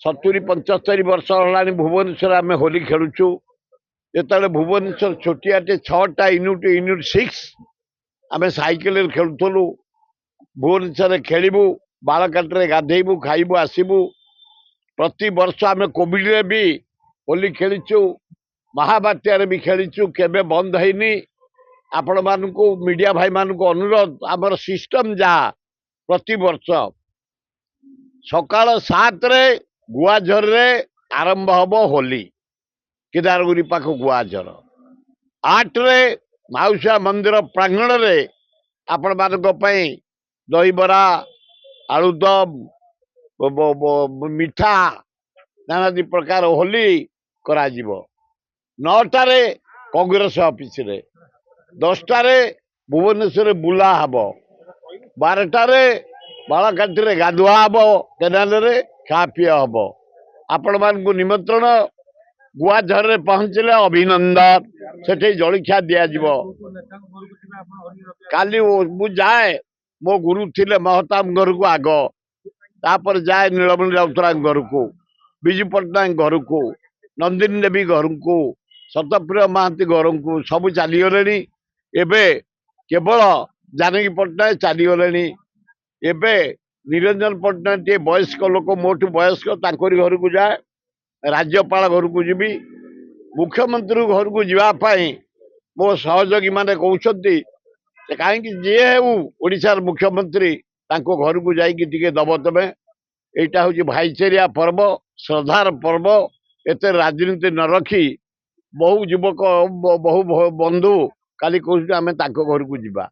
70 75 वर्ष है भुवनेश्वर आम होली खेलुचु जो भुवनेश्वर छोटियाटे 6टा यूनिट 6 आम साइकेल खेलुलु भुवनेश्वर खेलू बालकाटे गाधेबू खाइबू आसबू प्रति वर्ष आम कोविड रे भी होली खेलीचु महाबात्यार भी खेलीचु केबे बंद हैनी। आपण मानू मीडिया भाई मानू अनुरोध आमर सिस्टम जहाँ प्रति वर्ष सकाल 7 रे गुआझर रे आरंभ हम होली केदारगुरी पाख गुआझर 8 रे माउसा मंदिर प्रांगण रे आपण मानक दहीबरा आलुदम मिठा नानादी प्रकार होली करा 9टारे कांग्रेस ऑफिस रे 10टारे भुवनेश्वर बुला हब 12टारे बालकाटी रे गाधुआ हब केनाल रे खा पी हब आपण मान निमंत्रण गुआझर रे पहुंचले अभिनंदन सेठी जलखिया दिया जीवो काली मु जाए मो गुरु थिले महताब घर को आग तापर जाए नीलमणि राउतरा घर को विजु पट्टनायक घर को नंदिनी देवी घर को सतप्रिय महांती घर को सब चलीगले एबे केवल जानकी पट्टनायक चलीगले एबे निरंजन पट्टनायक टे वयस्क लोक मोटू वयस्क तांकरी घर को जाए राज्यपाल घर को जीवी मुख्यमंत्री घर को जीवाई मो सहयोगी माने कहते कहीं जी ओडिशार मुख्यमंत्री तांको घर को जाइए दब तमें यहाँ हूँ भाईचारिया पर्व श्रद्धार पर्व एते राजनीति न रखी बहु युवक बहु बंधु काली कहते आम घर को जीवा